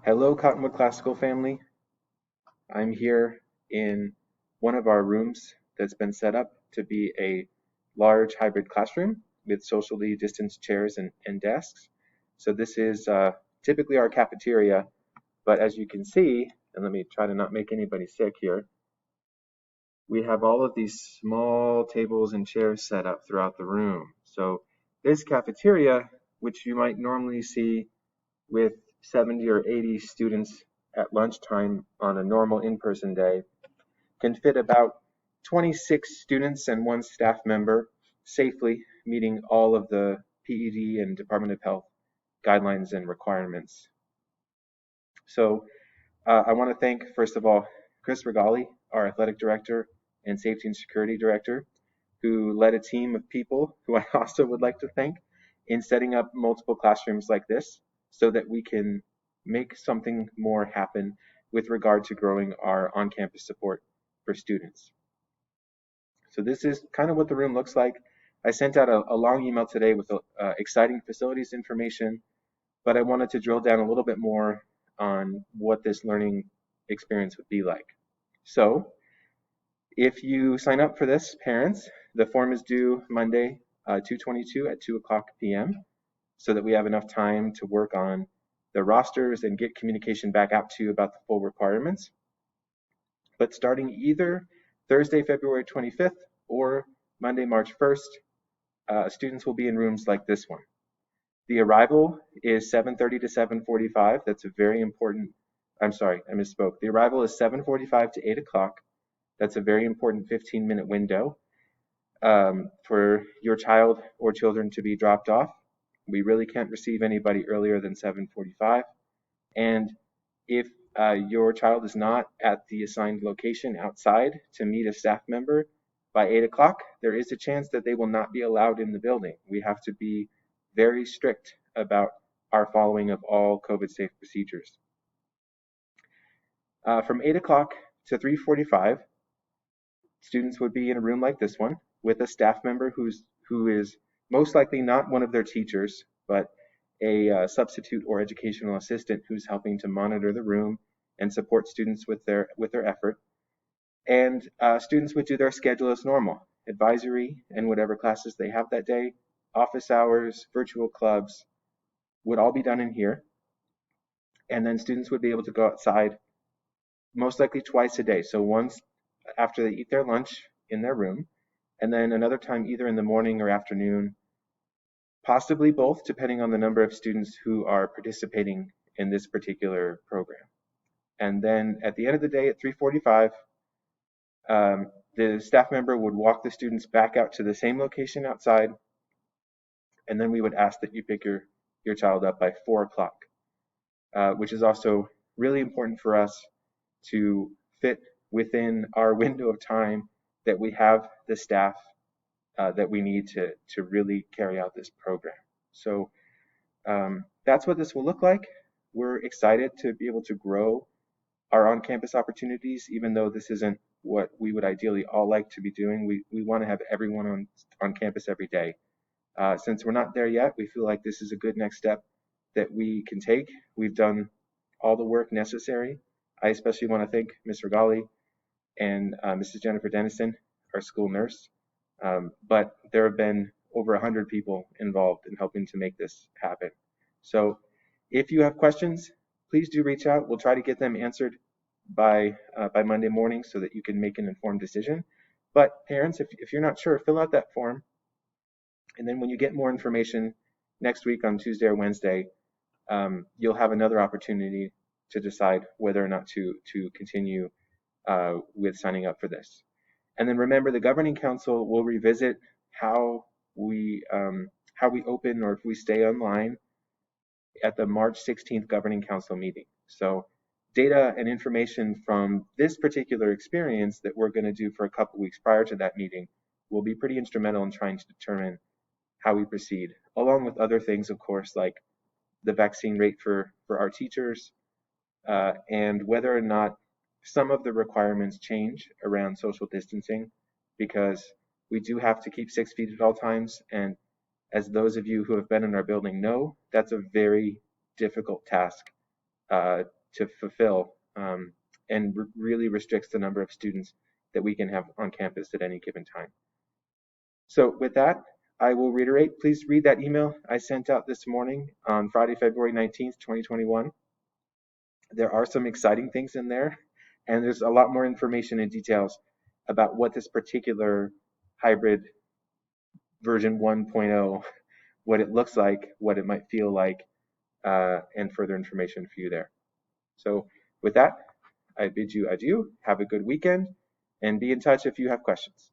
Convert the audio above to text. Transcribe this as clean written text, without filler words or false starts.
Hello, Cottonwood Classical family. I'm here in one of our rooms that's been set up to be a large hybrid classroom with socially distanced chairs and desks. So this is typically our cafeteria, but as you can see, and let me try to not make anybody sick here, we have all of these small tables and chairs set up throughout the room. So this cafeteria, which you might normally see with 70 or 80 students at lunchtime on a normal in-person day, can fit about 26 students and one staff member safely, meeting all of the PED and Department of Health guidelines and requirements. So I want to thank, first of all, Chris Regali, our athletic director and safety and security director, who led a team of people who I also would like to thank in setting up multiple classrooms like this so that we can make something more happen with regard to growing our on-campus support for students. So this is kind of what the room looks like. I sent out a long email today with exciting facilities information, but I wanted to drill down a little bit more on what this learning experience would be like. So if you sign up for this, parents, the form is due Monday, 2/22 at 2 o'clock p.m. so that we have enough time to work on the rosters and get communication back out to you about the full requirements. But starting either Thursday, February 25th or Monday, March 1st, students will be in rooms like this one. The arrival is 7:30 to 7:45. That's a very important, I'm sorry, I misspoke. The arrival is 7:45 to 8 o'clock. That's a very important 15-minute window for your child or children to be dropped off. We really can't receive anybody earlier than 7:45. And if your child is not at the assigned location outside to meet a staff member by 8 o'clock, there is a chance that they will not be allowed in the building. We have to be very strict about our following of all COVID-safe procedures. From 8 o'clock to 3:45, students would be in a room like this one with a staff member who is most likely not one of their teachers, but a substitute or educational assistant who's helping to monitor the room and support students with their effort. And students would do their schedule as normal, advisory and whatever classes they have that day, office hours, virtual clubs, would all be done in here. And then students would be able to go outside most likely twice a day. So once after they eat their lunch in their room, and then another time either in the morning or afternoon, possibly both, depending on the number of students who are participating in this particular program. And then at the end of the day at 3:45, the staff member would walk the students back out to the same location outside, and then we would ask that you pick your child up by 4 o'clock, which is also really important for us to fit within our window of time that we have the staff that we need to really carry out this program. So that's what this will look like. We're excited to be able to grow our on-campus opportunities, even though this isn't what we would ideally all like to be doing. We want to have everyone on campus every day. Since we're not there yet, we feel like this is a good next step that we can take. We've done all the work necessary. I especially want to thank Ms. Regali and Mrs. Jennifer Dennison, our school nurse. But there have been over 100 people involved in helping to make this happen. So if you have questions, please do reach out. We'll try to get them answered by Monday morning so that you can make an informed decision. But parents, if you're not sure, fill out that form. And then when you get more information next week on Tuesday or Wednesday, you'll have another opportunity to decide whether or not to continue with signing up for this. And then remember, the Governing Council will revisit how we open or if we stay online at the March 16th Governing Council meeting. So data and information from this particular experience that we're going to do for a couple weeks prior to that meeting will be pretty instrumental in trying to determine how we proceed, along with other things, of course, like the vaccine rate for our teachers and whether or not some of the requirements change around social distancing, because we do have to keep 6 feet at all times. And as those of you who have been in our building know, that's a very difficult task to fulfill, and really restricts the number of students that we can have on campus at any given time. So with that, I will reiterate, please read that email I sent out this morning on Friday, February 19th, 2021. There are some exciting things in there, and there's a lot more information and details about what this particular hybrid version 1.0, what it looks like, what it might feel like, and further information for you there. So with that, I bid you adieu, have a good weekend, and be in touch if you have questions.